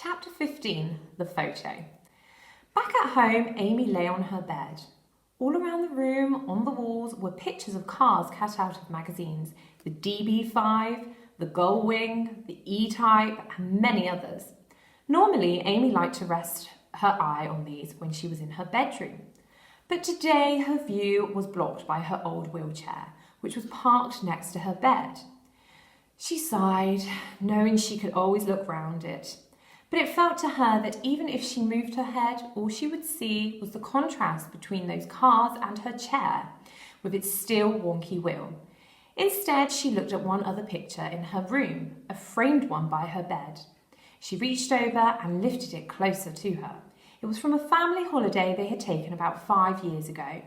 Chapter 15, The Photo. Back at home, Amy lay on her bed. All around the room, on the walls, were pictures of cars cut out of magazines, the DB5, the Gullwing, the E-Type, and many others. Normally, Amy liked to rest her eye on these when she was in her bedroom. But today, her view was blocked by her old wheelchair, which was parked next to her bed. She sighed, knowing she could always look round it. But it felt to her that even if she moved her head, all she would see was the contrast between those cars and her chair, with its still wonky wheel. Instead, she looked at one other picture in her room, a framed one by her bed. She reached over and lifted it closer to her. It was from a family holiday they had taken about 5 years ago.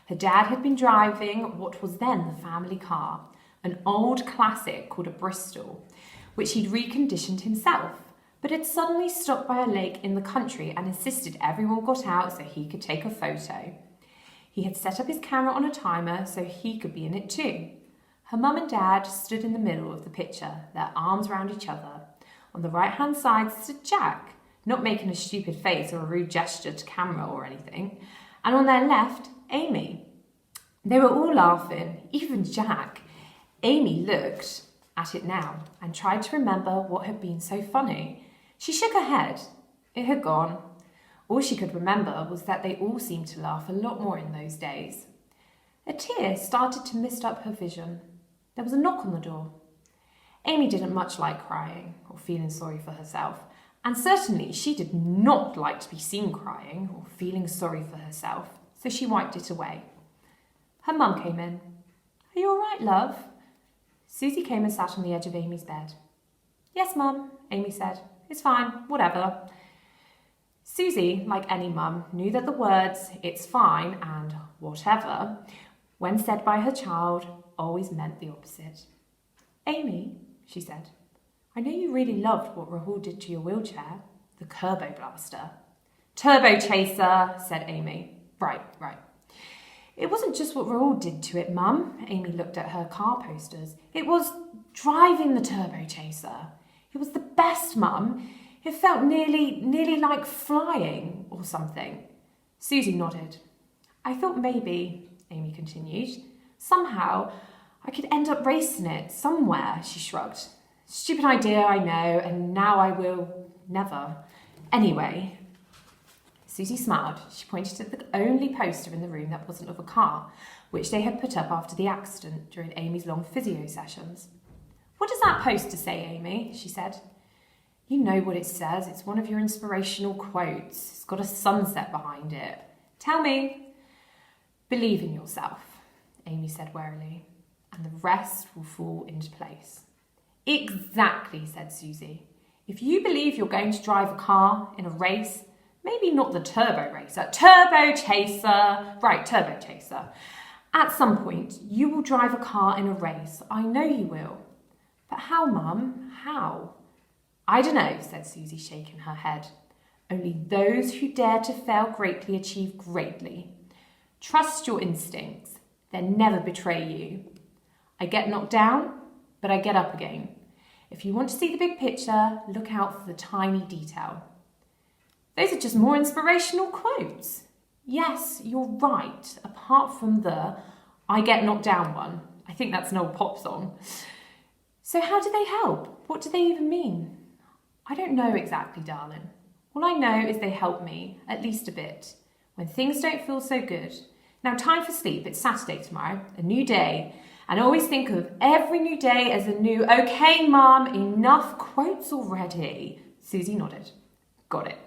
Her dad had been driving what was then the family car, an old classic called a Bristol, which he'd reconditioned himself, but had suddenly stopped by a lake in the country and insisted everyone got out so he could take a photo. He had set up his camera on a timer so he could be in it too. Her mum and dad stood in the middle of the picture, their arms round each other. On the right-hand side stood Jack, not making a stupid face or a rude gesture to camera or anything, and on their left, Amy. They were all laughing, even Jack. Amy looked at it now and tried to remember what had been so funny. She shook her head. It had gone. All she could remember was that they all seemed to laugh a lot more in those days. A tear started to mist up her vision. There was a knock on the door. Amy didn't much like crying or feeling sorry for herself, and certainly she did not like to be seen crying or feeling sorry for herself, so she wiped it away. Her mum came in. "Are you all right, love?" Susie came and sat on the edge of Amy's bed. "Yes, Mum," Amy said. "It's fine, whatever." Susie, like any mum, knew that the words "it's fine" and "whatever," when said by her child, always meant the opposite. "Amy," she said, "I know you really loved what Rahul did to your wheelchair, the Turbo Blaster." "Turbochaser," said Amy. Right. "It wasn't just what Rahul did to it, Mum." Amy looked at her car posters. "It was driving the Turbochaser. It was the best, Mum. It felt nearly like flying or something." Susie nodded. "I thought maybe," Amy continued, "somehow I could end up racing it somewhere," she shrugged. "Stupid idea, I know, and now I will never. Anyway." Susie smiled. She pointed at the only poster in the room that wasn't of a car, which they had put up after the accident during Amy's long physio sessions. "What does that poster say, Amy?" she said. "You know what it says. It's one of your inspirational quotes. It's got a sunset behind it. Tell me." "Believe in yourself," Amy said warily, "and the rest will fall into place." "Exactly," said Susie. "If you believe you're going to drive a car in a race, maybe not the Turbochaser. Right, Turbochaser. At some point, you will drive a car in a race. I know you will. But how, Mum? How?" "I don't know," said Susie, shaking her head. "Only those who dare to fail greatly achieve greatly. Trust your instincts. They never betray you. I get knocked down, but I get up again. If you want to see the big picture, look out for the tiny detail." "Those are just more inspirational quotes." "Yes, you're right, apart from the I get knocked down one. I think that's an old pop song." "So how do they help? What do they even mean?" "I don't know exactly, darling. All I know is they help me, at least a bit, when things don't feel so good. Now, time for sleep. It's Saturday tomorrow, a new day. And always think of every new day as a new, okay, Mum, enough quotes already." Susie nodded. "Got it."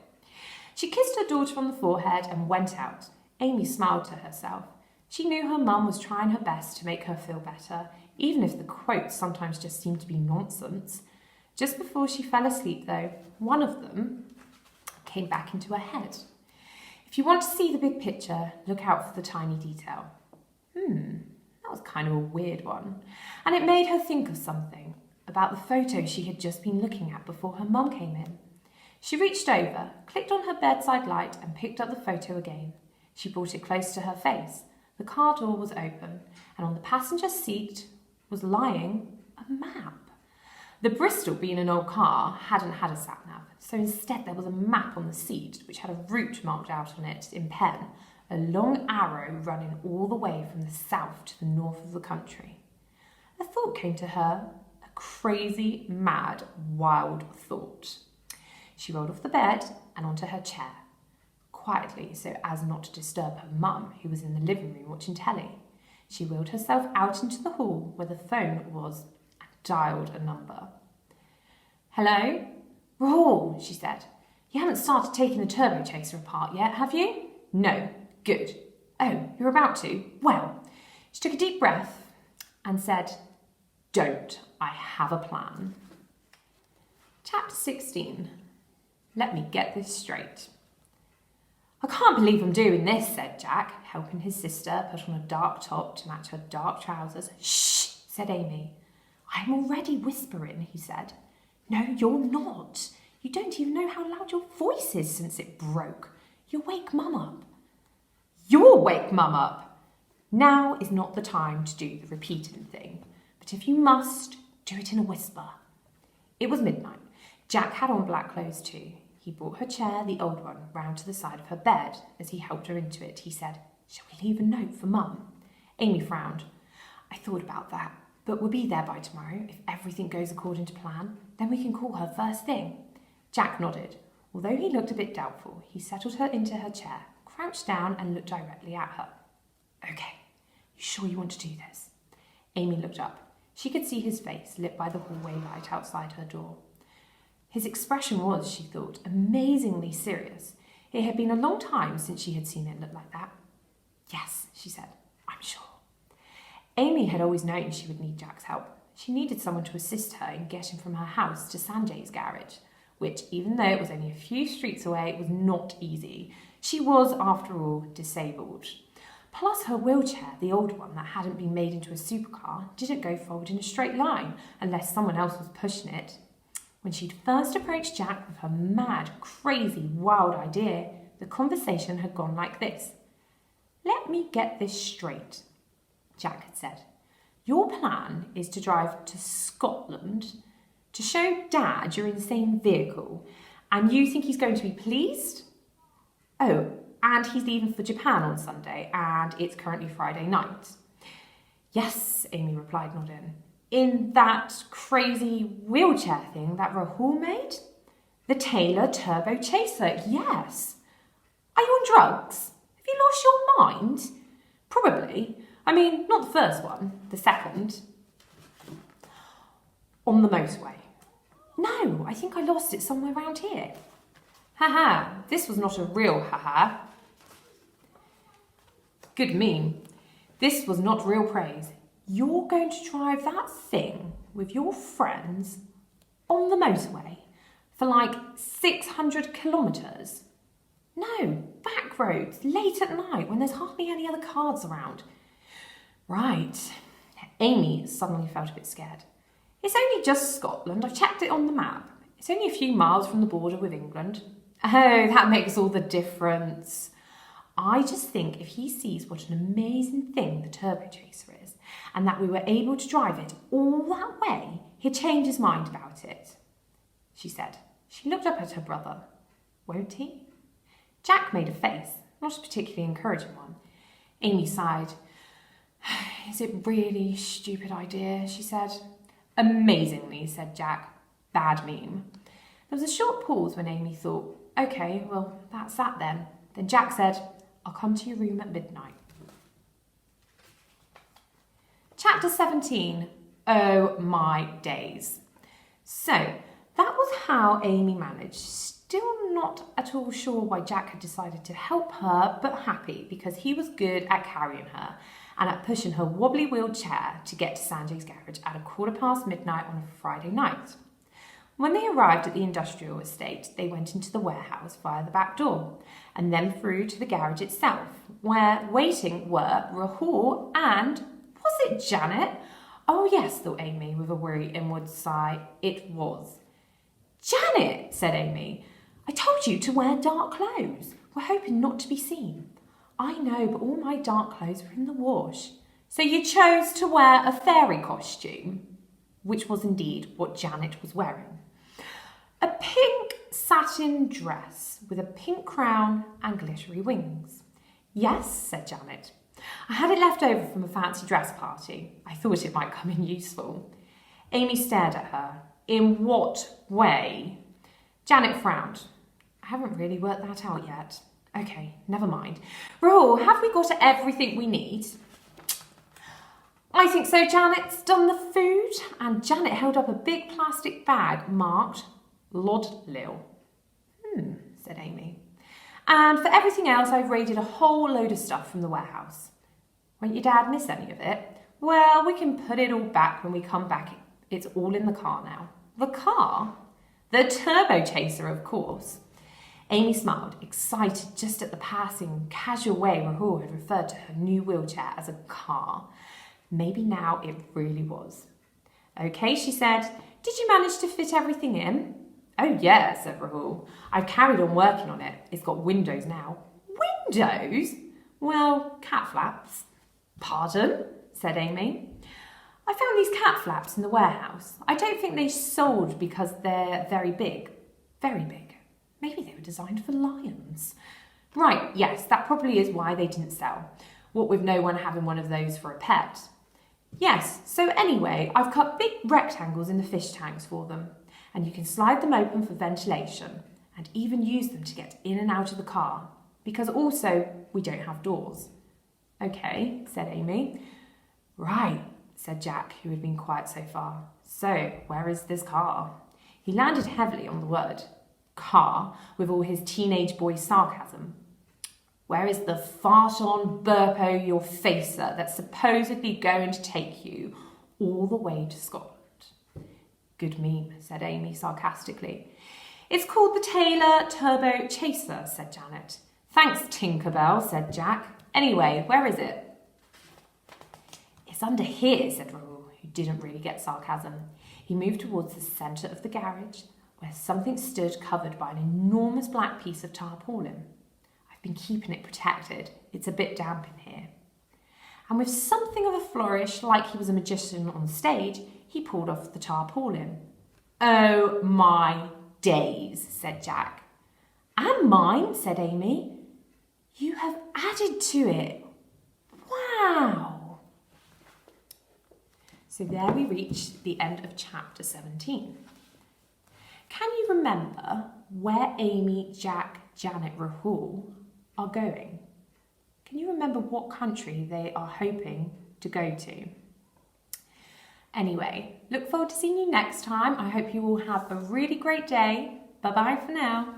She kissed her daughter on the forehead and went out. Amy smiled to herself. She knew her mum was trying her best to make her feel better, even if the quotes sometimes just seemed to be nonsense. Just before she fell asleep, though, one of them came back into her head. "If you want to see the big picture, look out for the tiny detail." That was kind of a weird one. And it made her think of something, about the photo she had just been looking at before her mum came in. She reached over, clicked on her bedside light and picked up the photo again. She brought it close to her face. The car door was open, and on the passenger seat was lying a map. The Bristol, being an old car, hadn't had a sat-nav, so instead there was a map on the seat which had a route marked out on it in pen, a long arrow running all the way from the south to the north of the country. A thought came to her, a crazy, mad, wild thought. She rolled off the bed and onto her chair, quietly so as not to disturb her mum, who was in the living room watching telly. She wheeled herself out into the hall where the phone was and dialed a number. "Hello? Rahul," she said. "You haven't started taking the Turbochaser apart yet, have you?" "No." "Good." "Oh, you're about to? Well." She took a deep breath and said, "Don't. I have a plan." Chapter 16. Let me get this straight. "I can't believe I'm doing this," said Jack, helping his sister put on a dark top to match her dark trousers. "Shh," said Amy. "I'm already whispering," he said. "No, you're not. You don't even know how loud your voice is since it broke. You'll wake Mum up." "You'll wake Mum up." Now is not the time to do the repeating thing, but if you must, do it in a whisper. It was midnight. Jack had on black clothes too. He brought her chair, the old one, round to the side of her bed. As he helped her into it, he said, "Shall we leave a note for Mum?" Amy frowned. "I thought about that, but we'll be there by tomorrow if everything goes according to plan. Then we can call her first thing." Jack nodded. Although he looked a bit doubtful, he settled her into her chair, crouched down and looked directly at her. "Okay, you sure you want to do this?" Amy looked up. She could see his face lit by the hallway light outside her door. His expression was, she thought, amazingly serious. It had been a long time since she had seen it look like that. "Yes," she said, "I'm sure." Amy had always known she would need Jack's help. She needed someone to assist her in getting from her house to Sanjay's garage, which, even though it was only a few streets away, was not easy. She was, after all, disabled. Plus her wheelchair, the old one that hadn't been made into a supercar, didn't go forward in a straight line unless someone else was pushing it. When she'd first approached Jack with her mad, crazy, wild idea, the conversation had gone like this. "Let me get this straight," Jack had said. "Your plan is to drive to Scotland to show Dad your insane vehicle, and you think he's going to be pleased? Oh, and he's leaving for Japan on Sunday, and it's currently Friday night." "Yes," Amy replied, nodding. "In that crazy wheelchair thing that Rahul made? The Taylor Turbochaser, yes. Are you on drugs? Have you lost your mind?" "Probably. I mean, not the first one, the second." "On the motorway?" "No, I think I lost it somewhere around here." "Haha, this was not a real haha." "Good meme. This was not real praise. You're going to drive that thing with your friends on the motorway for like 600 kilometres? No, back roads, late at night when there's hardly any other cars around." "Right." Amy suddenly felt a bit scared. "It's only just Scotland. I've checked it on the map. It's only a few miles from the border with England." "Oh, that makes all the difference." "I just think if he sees what an amazing thing the Turbochaser is, and that we were able to drive it all that way, he'd change his mind about it," she said. She looked up at her brother. "Won't he?" Jack made a face, not a particularly encouraging one. Amy sighed. "Is it really a stupid idea?" she said. "Amazingly," said Jack. "Bad meme." There was a short pause when Amy thought, "Okay, well, that's that then." Then Jack said, "I'll come to your room at midnight." Chapter 17. Oh my days. So, that was how Amy managed. Still not at all sure why Jack had decided to help her, but happy because he was good at carrying her and at pushing her wobbly wheelchair to get to Sanjay's garage at midnight on a Friday night. When they arrived at the industrial estate, they went into the warehouse via the back door and then through to the garage itself, where waiting were Rahul and, was it Janet? Oh yes, thought Amy with a weary inward sigh. It was. "Janet," said Amy, "I told you to wear dark clothes. We're hoping not to be seen." "I know, but all my dark clothes were in the wash." "So you chose to wear a fairy costume?" Which was indeed what Janet was wearing. A pink satin dress with a pink crown and glittery wings. Yes, said Janet. I had it left over from a fancy dress party. I thought it might come in useful. Amy stared at her. In what way? Janet frowned. I haven't really worked that out yet. Okay, never mind. Rahul, have we got everything we need? I think so, Janet's done the food. And Janet held up a big plastic bag marked Lod Lil. Said Amy. And for everything else, I've raided a whole load of stuff from the warehouse. Won't your dad miss any of it? Well, we can put it all back when we come back. It's all in the car now. The car? The Turbochaser, of course. Amy smiled, excited just at the passing, casual way Rahul had referred to her new wheelchair as a car. Maybe now it really was. Okay, she said. Did you manage to fit everything in? Oh, yeah, said Rahul. I've carried on working on it. It's got windows now. Windows? Well, cat flaps. Pardon? Said Amy. I found these cat flaps in the warehouse. I don't think they sold because they're very big. Very big. Maybe they were designed for lions. Right, yes, that probably is why they didn't sell. What with no one having one of those for a pet. Yes, so anyway, I've cut big rectangles in the fish tanks for them. And you can slide them open for ventilation and even use them to get in and out of the car. Because also, we don't have doors. Okay, said Amy. Right, said Jack, who had been quiet so far. So, where is this car? He landed heavily on the word car with all his teenage boy sarcasm. Where is the fart-on, burpo-your-facer that's supposedly going to take you all the way to Scotland? Good meme, said Amy sarcastically. It's called the Taylor Turbochaser, said Janet. Thanks, Tinkerbell, said Jack. Anyway, where is it? It's under here, said Rahul, who didn't really get sarcasm. He moved towards the centre of the garage, where something stood covered by an enormous black piece of tarpaulin. I've been keeping it protected. It's a bit damp in here. And with something of a flourish, like he was a magician on stage, he pulled off the tarpaulin. Oh my days, said Jack. And mine, said Amy. You have added to it. Wow. So there we reach the end of chapter 17. Can you remember where Amy, Jack, Janet, Rahul are going? Can you remember what country they are hoping to go to? Anyway, look forward to seeing you next time. I hope you all have a really great day. Bye-bye for now.